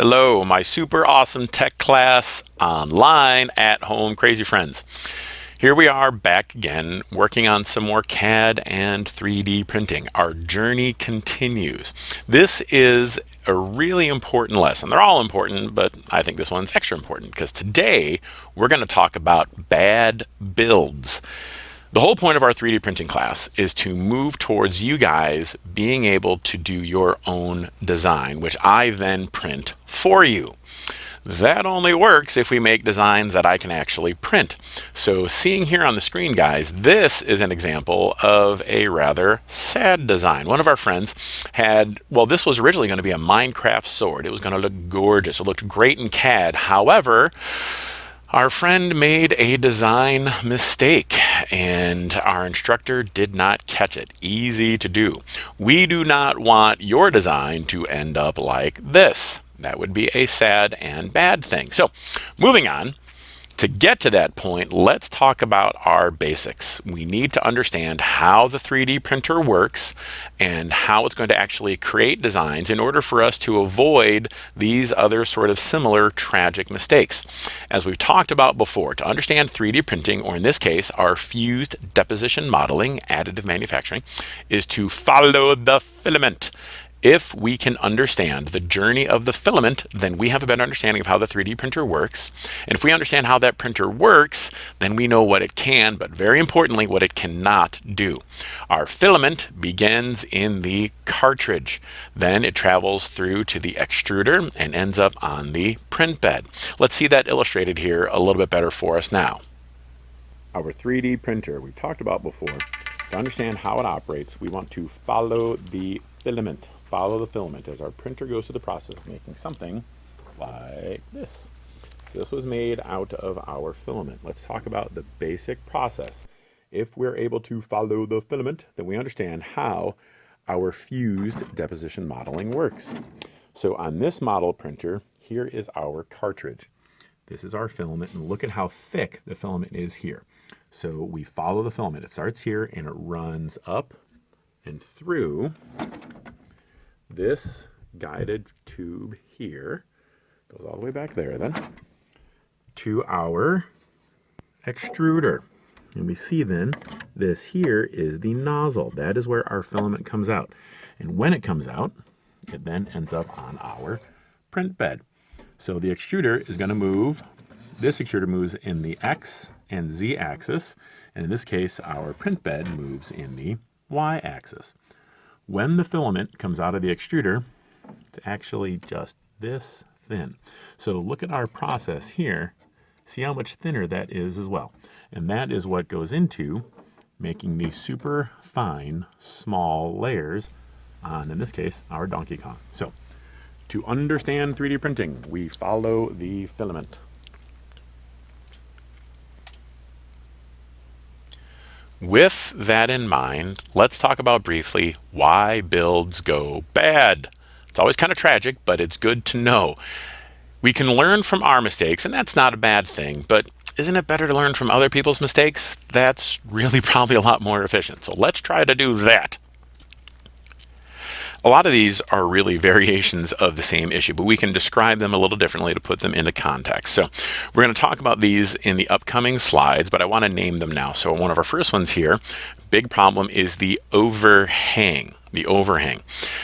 Hello, my super awesome tech class online at home crazy friends. Here we are back again working on some more CAD and 3D printing. Our journey continues. This is a really important lesson. They're all important, but I think this one's extra important because today we're going to talk about bad builds. The whole point of our 3D printing class is to move towards you guys being able to do your own design, which I then print for you. That only works if we make designs that I can actually print. So seeing here on the screen, guys, this is an example of a rather sad design. One of our friends had, well, this was originally going to be a Minecraft sword. It was going to look gorgeous. It looked great in CAD. However, our friend made a design mistake and our instructor did not catch it. Easy to do. We do not want your design to end up like this. That would be a sad and bad thing. So moving on. To get to that point, let's talk about our basics. We need to understand how the 3D printer works and how it's going to actually create designs in order for us to avoid these other sort of similar tragic mistakes. As we've talked about before, to understand 3D printing, or in this case, our fused deposition modeling, additive manufacturing, is to follow the filament. If we can understand the journey of the filament, then we have a better understanding of how the 3D printer works. And if we understand how that printer works, then we know what it can, but very importantly, what it cannot do. Our filament begins in the cartridge. Then it travels through to the extruder and ends up on the print bed. Let's see that illustrated here a little bit better for us now. Our 3D printer, we talked about before. To understand how it operates, we want to follow the filament. Follow the filament as our printer goes through the process of making something like this. So this was made out of our filament. Let's talk about the basic process. If we're able to follow the filament, then we understand how our fused deposition modeling works. So on this model printer, here is our cartridge. This is our filament, and look at how thick the filament is here. So we follow the filament. It starts here and it runs up and through this guided tube here, goes all the way back there then, to our extruder. And we see then, this here is the nozzle. That is where our filament comes out. And when it comes out, it then ends up on our print bed. So the extruder is going to move, this extruder moves in the X and Z axis, and in this case, our print bed moves in the Y axis. When the filament comes out of the extruder, it's actually just this thin. So look at our process here. See how much thinner that is as well. And that is what goes into making these super fine, small layers on, in this case, our Donkey Kong. So to understand 3D printing, we follow the filament. With that in mind, let's talk about briefly why builds go bad. It's always kind of tragic, but it's good to know. We can learn from our mistakes, and that's not a bad thing, but isn't it better to learn from other people's mistakes? That's really probably a lot more efficient. So let's try to do that. A lot of these are really variations of the same issue, but we can describe them a little differently to put them into context. So we're going to talk about these in the upcoming slides, but I want to name them now. So one of our first ones here, big problem is the overhang. The overhang.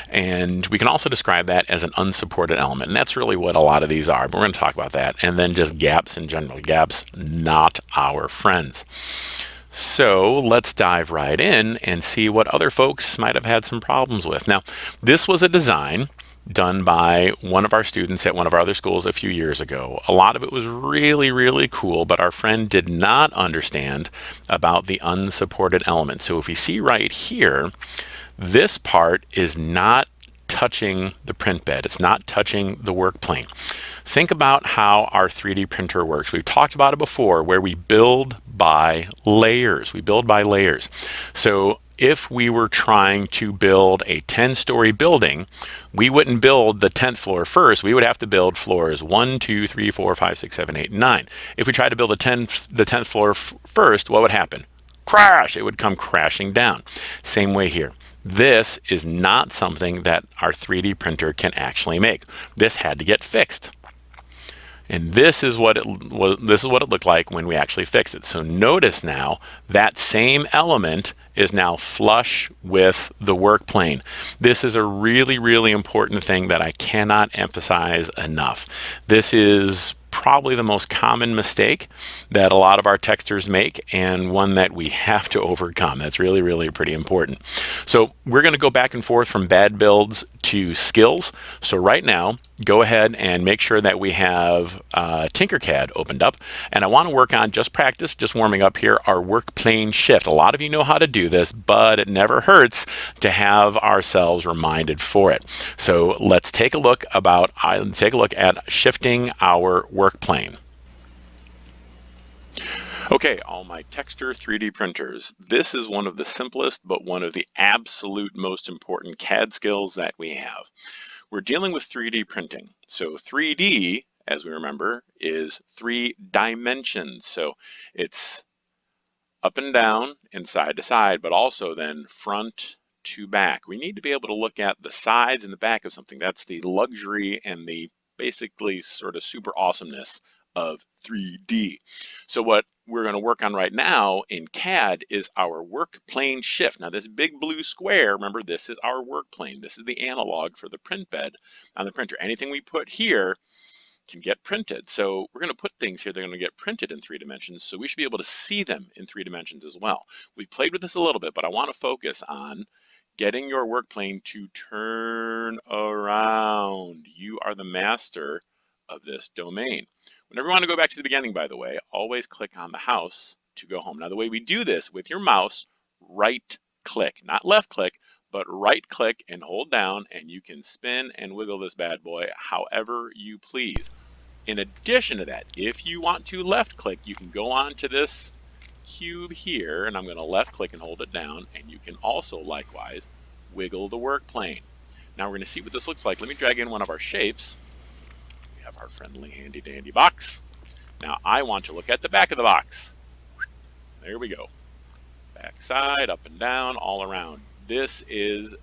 And we can also describe that as an unsupported element. And that's really what a lot of these are. But we're going to talk about that. And then just gaps in general. Gaps, not our friends. So let's dive right in and see what other folks might have had some problems with. Now, this was a design done by one of our students at one of our other schools a few years ago. A lot of it was really, really cool, but our friend did not understand about the unsupported element. So if you see right here, this part is not touching the print bed. It's not touching the work plane. Think about how our 3D printer works. We've talked about it before, where we build by layers. We build by layers. So if we were trying to build a 10-story building, we wouldn't build the 10th floor first. We would have to build floors 1, 2, 3, 4, 5, 6, 7, 8, and 9. If we tried to build the 10th floor first, what would happen? Crash! It would come crashing down. Same way here. This is not something that our 3D printer can actually make. This had to get fixed. And this is what it looked like when we actually fixed it. So notice now that same element is now flush with the work plane. This is a really, really important thing that I cannot emphasize enough. This is probably the most common mistake that a lot of our texters make, and one that we have to overcome. That's really, really pretty important. So we're going to go back and forth from bad builds to skills. So right now, go ahead and make sure that we have Tinkercad opened up. And I want to work on, just practice, just warming up here, our work plane shift. A lot of you know how to do this, but it never hurts to have ourselves reminded for it. So let's take a look at shifting our work plane. Okay, all my Texture 3D printers. This is one of the simplest, but one of the absolute most important CAD skills that we have. We're dealing with 3D printing. So 3D, as we remember, is 3 dimensions. So it's up and down and side to side, but also then front to back. We need to be able to look at the sides and the back of something. That's the luxury and the basically sort of super awesomeness of 3D. So what we're going to work on right now in CAD is our work plane shift. Now this big blue square, remember, this is our work plane. This is the analog for the print bed on the printer. Anything we put here can get printed. So we're going to put things here that are going to get printed in 3 dimensions, so we should be able to see them in 3 dimensions as well. We played with this a little bit, but I want to focus on getting your work plane to turn around. You are the master of this domain. Whenever you want to go back to the beginning, by the way, always click on the house to go home. Now the way we do this with your mouse, right click, not left click, but right click and hold down, and you can spin and wiggle this bad boy however you please. In addition to that, if you want to left click, you can go on to this cube here, and I'm going to left click and hold it down, and you can also likewise wiggle the work plane. Now we're going to see what this looks like. Let me drag in one of our shapes. We have our friendly handy dandy box. Now I want to look at the back of the box. There we go. Back side, up and down, all around. This is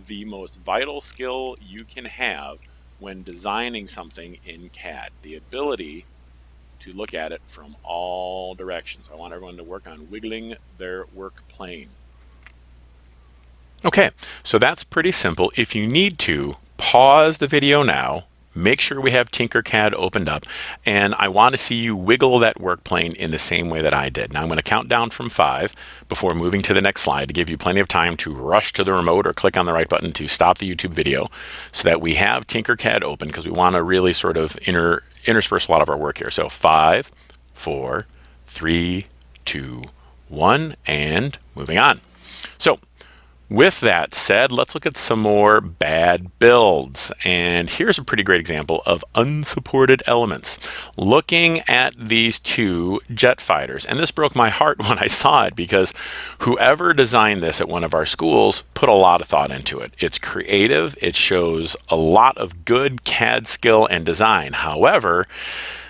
the most vital skill you can have when designing something in CAD, the ability to look at it from all directions. I want everyone to work on wiggling their work plane. Okay, so that's pretty simple. If you need to, pause the video now, make sure we have Tinkercad opened up, and I want to see you wiggle that work plane in the same way that I did. Now I'm going to count down from 5 before moving to the next slide to give you plenty of time to rush to the remote or click on the right button to stop the YouTube video so that we have Tinkercad open, because we want to really sort of intersperse a lot of our work here. So 5, 4, 3, 2, 1, and moving on. So with that said, let's look at some more bad builds. And here's a pretty great example of unsupported elements. Looking at these 2 jet fighters, and this broke my heart when I saw it, because whoever designed this at one of our schools put a lot of thought into it. It's creative, it shows a lot of good CAD skill and design. However,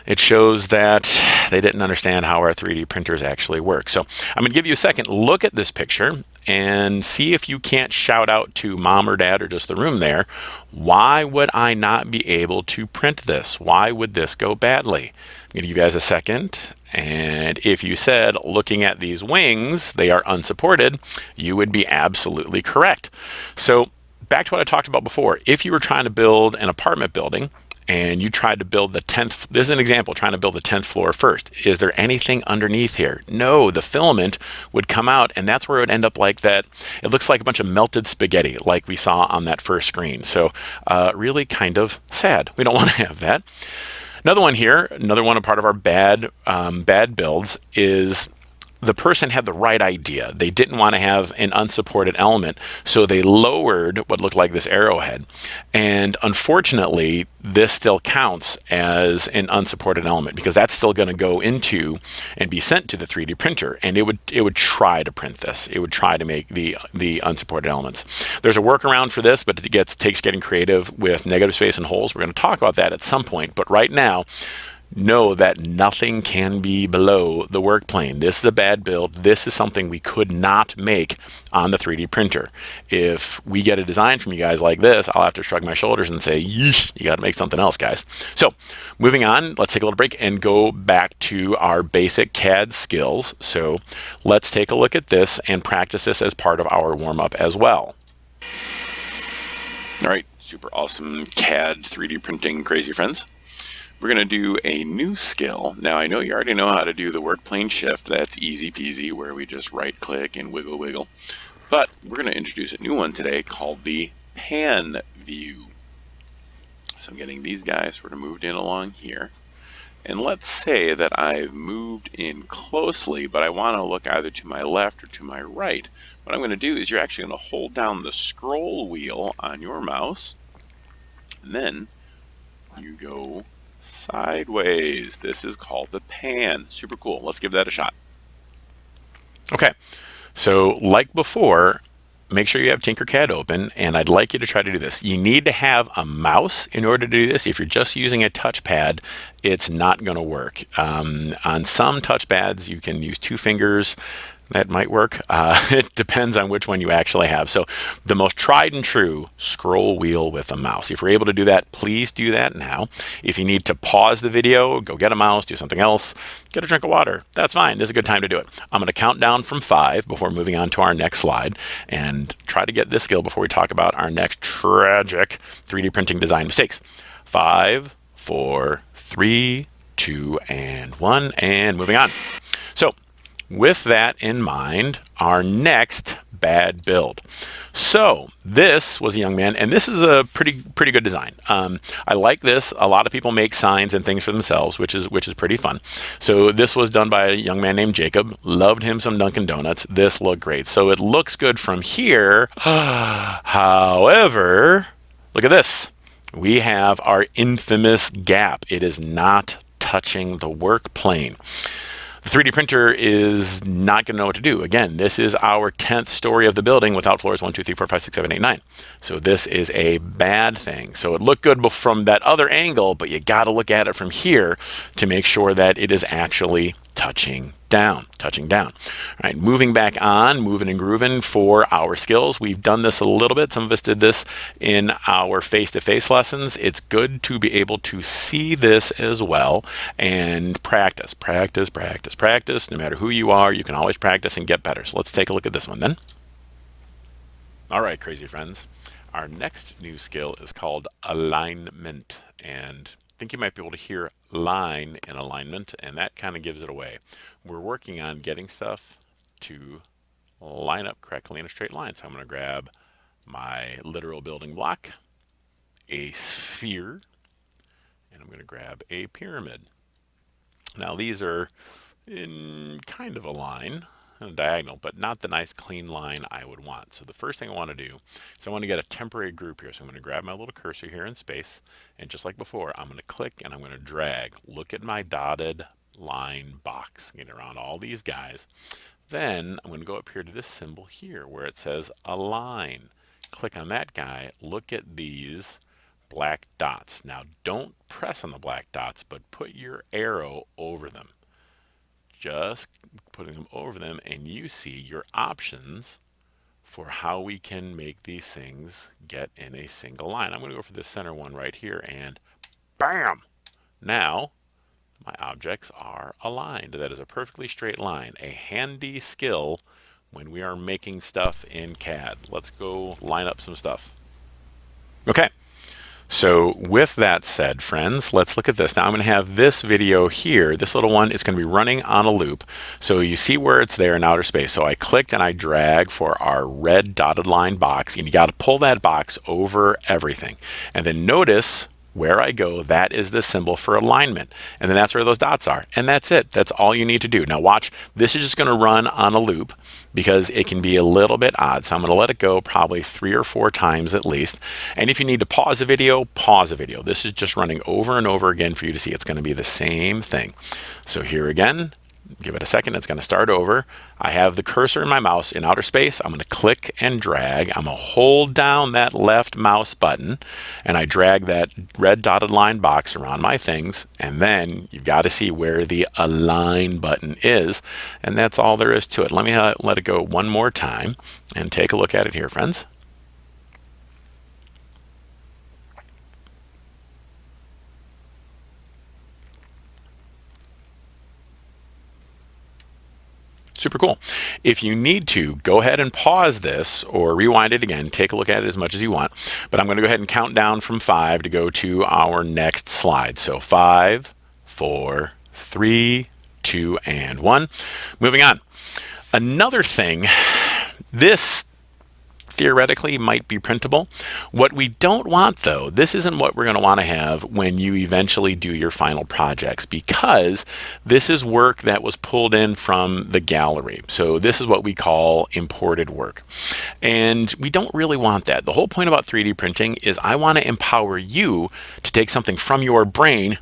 it shows that they didn't understand how our 3D printers actually work. So I'm going to give you a second. Look at this picture and see if you can't shout out to mom or dad or just the room there, why would I not be able to print this? Why would this go badly? I'm going to give you guys a second. And if you said, looking at these wings, they are unsupported, you would be absolutely correct. So back to what I talked about before. If you were trying to build an apartment building, and you tried to build the 10th, this is an example, trying to build the 10th floor first. Is there anything underneath here? No, the filament would come out, and that's where it would end up like that. It looks like a bunch of melted spaghetti like we saw on that first screen. So really kind of sad. We don't want to have that. Another one here, another one, a part of our bad builds is the person had the right idea. They didn't want to have an unsupported element, so they lowered what looked like this arrowhead. And unfortunately, this still counts as an unsupported element, because that's still going to go into and be sent to the 3D printer, and it would try to print this. It would try to make the unsupported elements. There's a workaround for this, but it takes getting creative with negative space and holes. We're going to talk about that at some point, but right now, know that nothing can be below the work plane. This is a bad build. This is something we could not make on the 3D printer. If we get a design from you guys like this, I'll have to shrug my shoulders and say, yeesh, you got to make something else, guys. So moving on, let's take a little break and go back to our basic CAD skills. So let's take a look at this and practice this as part of our warm-up as well. All right, super awesome CAD 3D printing crazy friends. We're going to do a new skill. Now, I know you already know how to do the work plane shift. That's easy peasy, where we just right click and wiggle wiggle. But we're going to introduce a new one today called the pan view. So I'm getting these guys sort of moved in along here. And let's say that I've moved in closely, but I want to look either to my left or to my right. What I'm going to do is you're actually going to hold down the scroll wheel on your mouse, and then you go sideways. This is called the pan. Super cool. Let's give that a shot. Okay, so like before, make sure you have Tinkercad open, and I'd like you to try to do this. You need to have a mouse in order to do this. If you're just using a touchpad, it's not going to work. On some touchpads, you can use 2 fingers. That might work. It depends on which one you actually have. So the most tried and true, scroll wheel with a mouse. If you're able to do that, please do that now. If you need to pause the video, go get a mouse, do something else, get a drink of water. That's fine. This is a good time to do it. I'm going to count down from 5 before moving on to our next slide and try to get this skill before we talk about our next tragic 3D printing design mistakes. 5, 4, 3, 2, and 1, and moving on. So with that in mind, our next bad build. So this was a young man, and this is a pretty good design. I like this. A lot of people make signs and things for themselves, which is pretty fun. So this was done by a young man named Jacob. Loved him some Dunkin' Donuts. This looked great. So it looks good from here. However, look at this. We have our infamous gap. It is not touching the work plane. The 3D printer is not going to know what to do. Again, this is our 10th story of the building without floors 1, 2, 3, 4, 5, 6, 7, 8, 9. So this is a bad thing. So it looked good from that other angle, but you got to look at it from here to make sure that it is actually touching down. All right, moving back on, moving and grooving for our skills. We've done this a little bit. Some of us did this in our face-to-face lessons. It's good to be able to see this as well and practice. No matter who you are, you can always practice and get better. So let's take a look at this one then. All right, crazy friends. Our next new skill is called alignment, and I think you might be able to hear line in alignment, and that kind of gives it away. We're working on getting stuff to line up correctly in a straight line. So I'm going to grab my literal building block, a sphere, and I'm going to grab a pyramid. Now these are in kind of a line, a diagonal, but not the nice clean line I would want. So the first thing I want to do is I want to get a temporary group here. So I'm going to grab my little cursor here in space, and just like before, I'm going to click and I'm going to drag. Look at my dotted line box, get around all these guys. Then I'm going to go up here to this symbol here where it says align. Click on that guy. Look at these black dots. Now don't press on the black dots, but put your arrow over them. Just putting them over them, and you see your options for how we can make these things get in a single line. I'm going to go for the center one right here, and bam! Now my objects are aligned. That is a perfectly straight line, a handy skill when we are making stuff in CAD. Let's go line up some stuff. Okay. So with that said, friends, let's look at this. Now I'm going to have this video here. This little one is going to be running on a loop. So you see where it's there in outer space. So I clicked and I drag for our red dotted line box, and you got to pull that box over everything. And then notice where I go, that is the symbol for alignment. And then that's where those dots are. And that's it. That's all you need to do. Now watch, this is just going to run on a loop because it can be a little bit odd. So I'm going to let it go probably 3 or 4 times at least. And if you need to pause a video, pause a video. This is just running over and over again for you to see. It's going to be the same thing. So here again, Give it a second, it's going to start over. I have the cursor in my mouse in outer space. I'm going to click and drag. I'm going to hold down that left mouse button and I drag that red dotted line box around my things. And then you've got to see where the align button is. And that's all there is to it. Let me let it go one more time and take a look at it here, friends. Super cool. If you need to, go ahead and pause this or rewind it again. Take a look at it as much as you want. But I'm going to go ahead and count down from 5 to go to our next slide. So 5, 4, 3, 2, and 1. Moving on. Another thing, this theoretically might be printable. What we don't want, though, this isn't what we're going to want to have when you eventually do your final projects, because this is work that was pulled in from the gallery. So this is what we call imported work. And we don't really want that. The whole point about 3D printing is I want to empower you to take something from your brain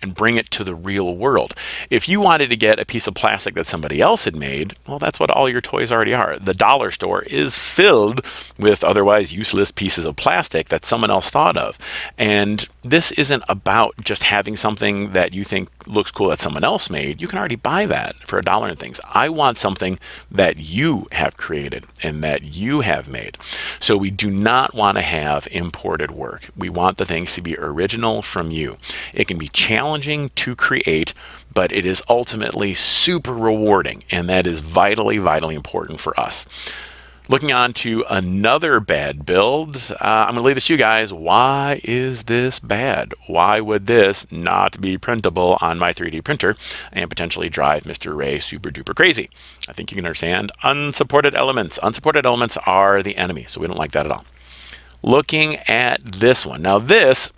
and bring it to the real world. If you wanted to get a piece of plastic that somebody else had made, well, that's what all your toys already are. The dollar store is filled with otherwise useless pieces of plastic that someone else thought of. And this isn't about just having something that you think looks cool that someone else made. You can already buy that for $1 and things. I want something that you have created and that you have made. So we do not want to have imported work. We want the things to be original from you. It can be challenging to create, but it is ultimately super rewarding, and that is vitally, vitally important for us. Looking on to another bad build, I'm going to leave this to you guys. Why is this bad? Why would this not be printable on my 3D printer and potentially drive Mr. Ray super duper crazy? I think you can understand. Unsupported elements. Unsupported elements are the enemy, so we don't like that at all. Looking at this one. Now this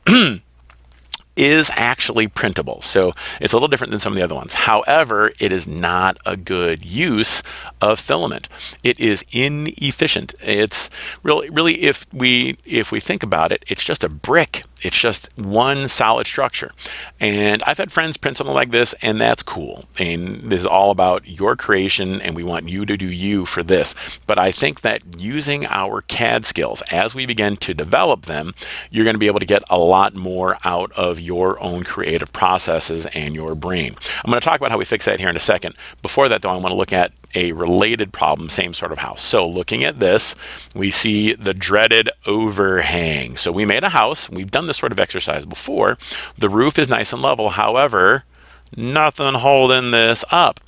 is actually printable. So it's a little different than some of the other ones. However, it is not a good use of filament. It is inefficient. It's really if we think about it, it's just a brick. It's just one solid structure. And I've had friends print something like this, and that's cool. And this is all about your creation, and we want you to do you for this. But I think that using our CAD skills, as we begin to develop them, you're going to be able to get a lot more out of your own creative processes and your brain. I'm going to talk about how we fix that here in a second. Before that, though, I want to look at a related problem, same sort of house. So looking at this, we see the dreaded overhang. So we made a house. We've done this sort of exercise before. The roof is nice and level. However, nothing holding this up.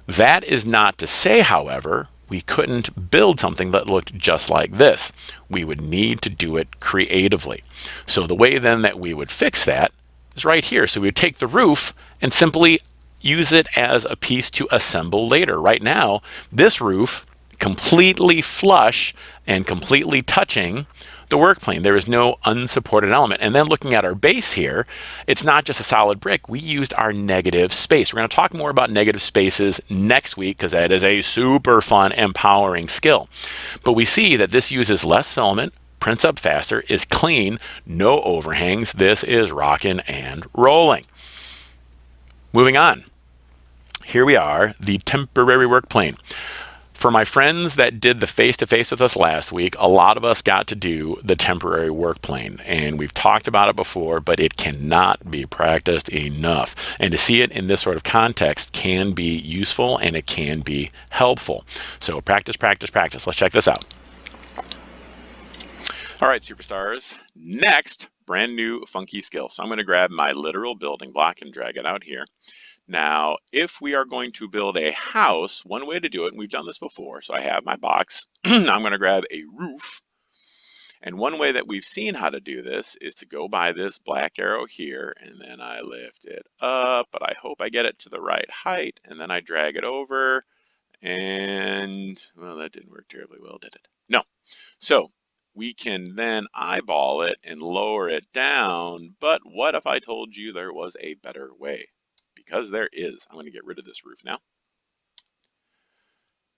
That is not to say, however, we couldn't build something that looked just like this. We would need to do it creatively. So the way then that we would fix that is right here. So we would take the roof and simply use it as a piece to assemble later. Right now, this roof completely flush and completely touching the work plane. There is no unsupported element. And then looking at our base here, it's not just a solid brick. We used our negative space. We're going to talk more about negative spaces next week because that is a super fun, empowering skill. But we see that this uses less filament, prints up faster, is clean, no overhangs. This is rocking and rolling. Moving on. Here we are, the temporary work plane. For my friends that did the face-to-face with us last week, a lot of us got to do the temporary work plane. And we've talked about it before, but it cannot be practiced enough. And to see it in this sort of context can be useful and it can be helpful. So practice, practice, practice. Let's check this out. All right, superstars. Next, brand new funky skill. So I'm going to grab my literal building block and drag it out here. Now, if we are going to build a house, one way to do it, and we've done this before, so I have my box, I'm going to grab a roof, and one way that we've seen how to do this is to go by this black arrow here, and then I lift it up, but I hope I get it to the right height, and then I drag it over, and, well, that didn't work terribly well, did it? No. So, we can then eyeball it and lower it down, but what if I told you there was a better way? Because there is. I'm going to get rid of this roof now.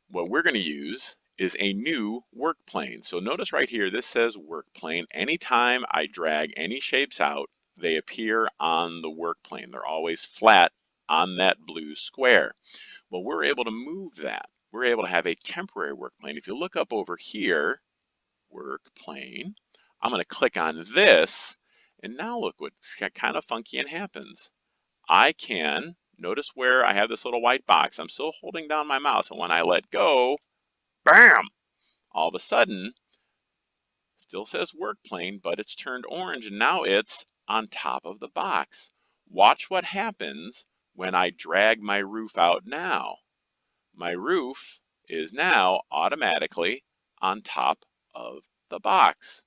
What we're going to use is a new work plane. So notice right here, this says work plane. Anytime I drag any shapes out, they appear on the work plane. They're always flat on that blue square. Well, we're able to move that. We're able to have a temporary work plane. If you look up over here, work plane, I'm going to click on this, and now look what kind of funky and happens. I can, notice where I have this little white box. I'm still holding down my mouse, and when I let go, bam! All of a sudden, still says work plane, but it's turned orange, and now it's on top of the box. Watch what happens when I drag my roof out now. My roof is now automatically on top of the box.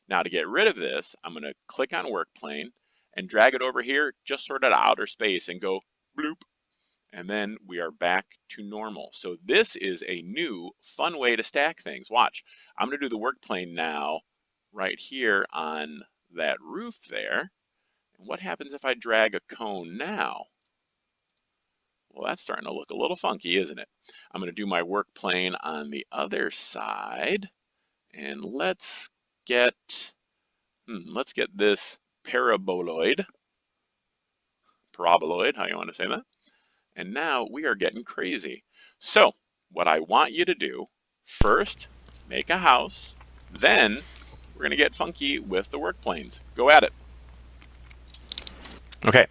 Now to get rid of this, I'm going to click on work plane and drag it over here just sort of outer space and go bloop. And then we are back to normal. So this is a new fun way to stack things. Watch, I'm going to do the work plane now right here on that roof there. And what happens if I drag a cone now? Well, that's starting to look a little funky, isn't it? I'm going to do my work plane on the other side. And let's get this paraboloid, how you want to say that. And now we are getting crazy. So what I want you to do, first, make a house, then we're going to get funky with the work planes. Go at it. Okay,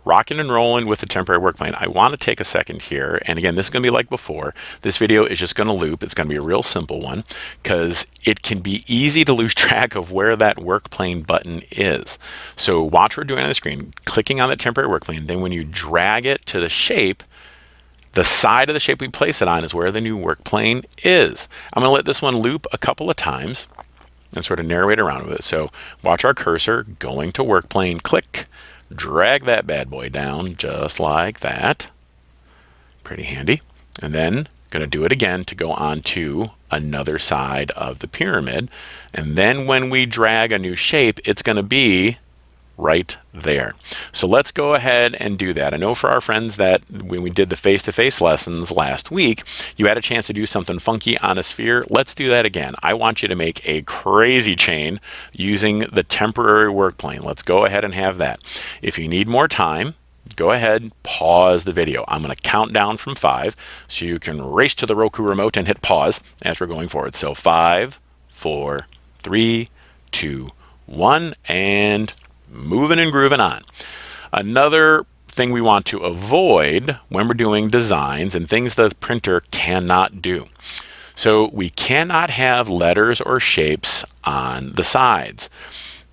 rocking and rolling with the temporary work plane. I want to take a second here, and again, this is going to be like before. This video is just going to loop. It's going to be a real simple one because it can be easy to lose track of where that work plane button is. So watch what we're doing on the screen, clicking on the temporary work plane. Then when you drag it to the shape, the side of the shape we place it on is where the new work plane is. I'm going to let this one loop a couple of times and sort of narrate around with it. So watch our cursor going to work plane, click, drag that bad boy down just like that. Pretty handy. And then going to do it again to go on to another side of the pyramid. And then when we drag a new shape, it's going to be right there. So let's go ahead and do that. I know for our friends that when we did the face-to-face lessons last week, you had a chance to do something funky on a sphere. Let's do that again. I want you to make a crazy chain using the temporary work plane. Let's go ahead and have that. If you need more time, go ahead, pause the video. I'm going to count down from 5 so you can race to the Roku remote and hit pause as we're going forward. So 5, 4, 3, 2, 1, and moving and grooving on. Another thing we want to avoid when we're doing designs and things the printer cannot do. So we cannot have letters or shapes on the sides.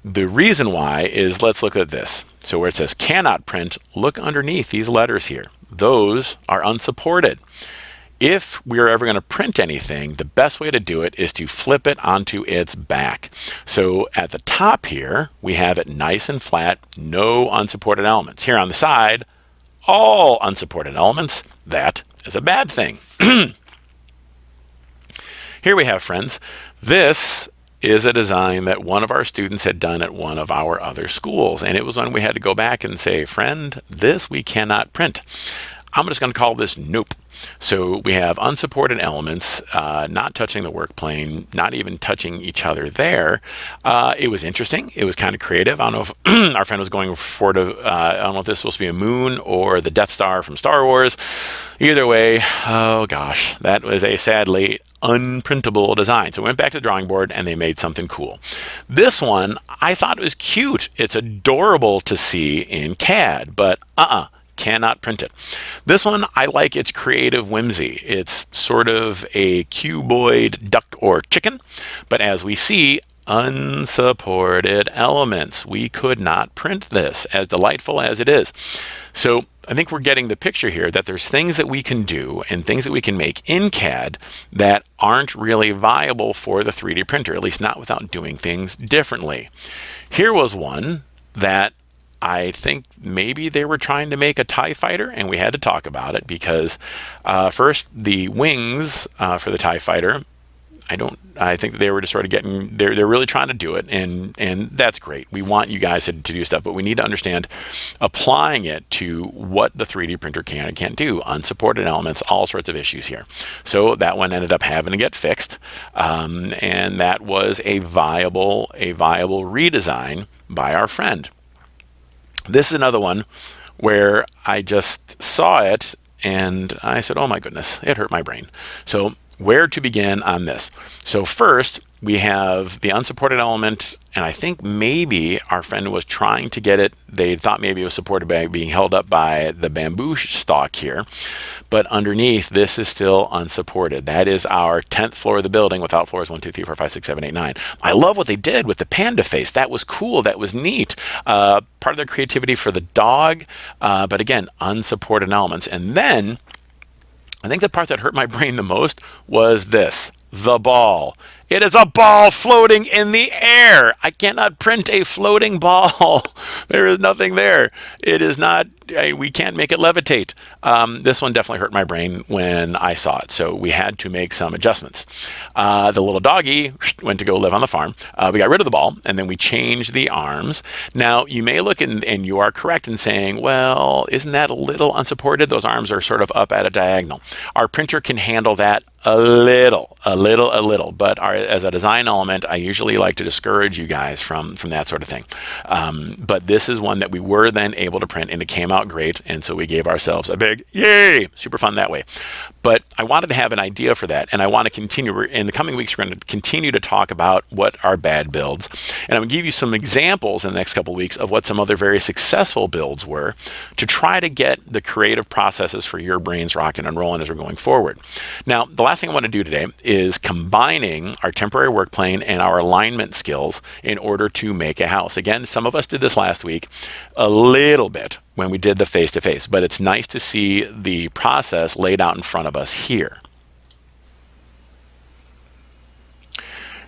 The reason why is, let's look at this. So where it says cannot print, look underneath these letters here. Those are unsupported. If we're ever going to print anything, the best way to do it is to flip it onto its back. So at the top here, we have it nice and flat, no unsupported elements. Here on the side, all unsupported elements. That is a bad thing. Here we have, friends, this is a design that one of our students had done at one of our other schools. And it was when we had to go back and say, friend, this we cannot print. I'm just going to call this nope. So we have unsupported elements, not touching the work plane, not even touching each other there. It was interesting. It was kind of creative. I don't know if our friend was going for I don't know if this was supposed to be a moon or the Death Star from Star Wars. Either way, oh gosh, that was a sadly unprintable design. So we went back to the drawing board and they made something cool. This one, I thought it was cute. It's adorable to see in CAD, but cannot print it. This one, I like its creative whimsy. It's sort of a cuboid duck or chicken, but as we see, unsupported elements. We could not print this, as delightful as it is. So I think we're getting the picture here that there's things that we can do and things that we can make in CAD that aren't really viable for the 3D printer, at least not without doing things differently. Here was one that I think maybe they were trying to make a TIE fighter, and we had to talk about it because first, the wings for the TIE fighter, I think they were just sort of getting, they're really trying to do it, and that's great. We want you guys to do stuff, but we need to understand applying it to what the 3D printer can and can't do. Unsupported elements, all sorts of issues here. So that one ended up having to get fixed, and that was a viable redesign by our friend. This is another one where I just saw it and I said, oh my goodness, it hurt my brain. So where to begin on this? So first, we have the unsupported element, and I think maybe our friend was trying to get it. They thought maybe it was supported by being held up by the bamboo stalk here, but underneath this is still unsupported. That is our 10th floor of the building without floors 1, 2, 3, 4, 5, 6, 7, 8, 9. I love what they did with the panda face. That was cool. That was neat. Part of their creativity for the dog, but again, unsupported elements. And then I think the part that hurt my brain the most was this, the ball. It is a ball floating in the air. I cannot print a floating ball. There is nothing there. It is not, we can't make it levitate. This one definitely hurt my brain when I saw it. So we had to make some adjustments. The little doggy went to go live on the farm. We got rid of the ball, and then we changed the arms. Now, you may look and you are correct in saying, well, isn't that a little unsupported? Those arms are sort of up at a diagonal. Our printer can handle that a little, but as a design element, I usually like to discourage you guys from that sort of thing. But this is one that we were then able to print, and it came out great, and so we gave ourselves a big yay, super fun that way. But I wanted to have an idea for that, and I want to continue. In the coming weeks, we're going to continue to talk about what are bad builds, and I'm going to give you some examples in the next couple of weeks of what some other very successful builds were to try to get the creative processes for your brains rocking and rolling as we're going forward. Now, the last thing I want to do today is combining our temporary work plane and our alignment skills in order to make a house. Again, some of us did this last week a little bit when we did the face-to-face, but it's nice to see the process laid out in front of us here.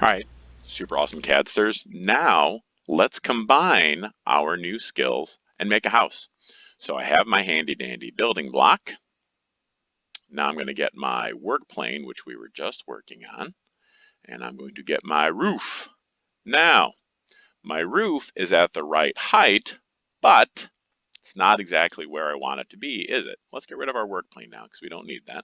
All right, super awesome CADsters. Now let's combine our new skills and make a house. So I have my handy dandy building block. Now I'm going to get my work plane, which we were just working on, and I'm going to get my roof. Now, my roof is at the right height, but it's not exactly where I want it to be, is it? Let's get rid of our work plane now because we don't need that.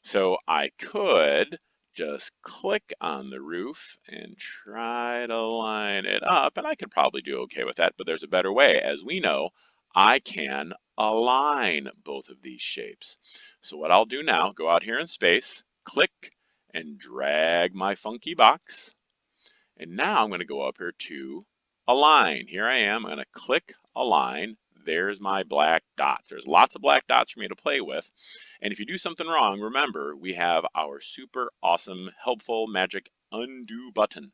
So I could just click on the roof and try to line it up, and I could probably do okay with that, but there's a better way. As we know, I can align both of these shapes. So what I'll do now, go out here in space, click and drag my funky box. And now I'm going to go up here to align. Here I am. I'm going to click align. There's my black dots. There's lots of black dots for me to play with. And if you do something wrong, remember, we have our super awesome, helpful, magic undo button.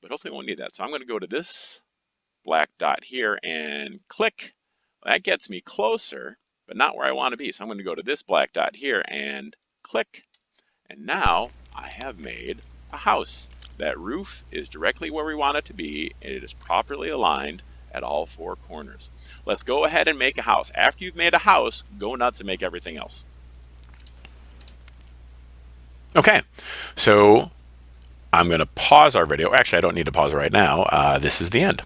But hopefully we won't need that. So I'm going to go to this black dot here and click. That gets me closer, but not where I want to be. So I'm going to go to this black dot here and click. And now I have made a house. That roof is directly where we want it to be, and it is properly aligned at all four corners. Let's go ahead and make a house. After you've made a house, go nuts and make everything else. Okay, so I'm going to pause our video. Actually, I don't need to pause it right now. This is the end.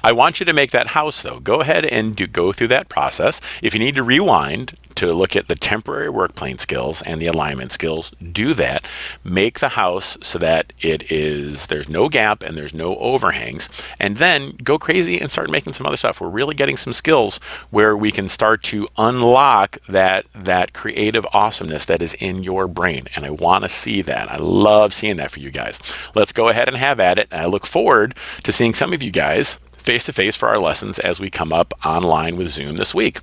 I want you to make that house, though. Go ahead and go through that process. If you need to rewind to look at the temporary work plane skills and the alignment skills, do that. Make the house so that there's no gap and there's no overhangs. And then go crazy and start making some other stuff. We're really getting some skills where we can start to unlock that creative awesomeness that is in your brain. And I want to see that. I love seeing that for you guys. Let's go ahead and have at it. And I look forward to seeing some of you guys face-to-face for our lessons as we come up online with Zoom this week.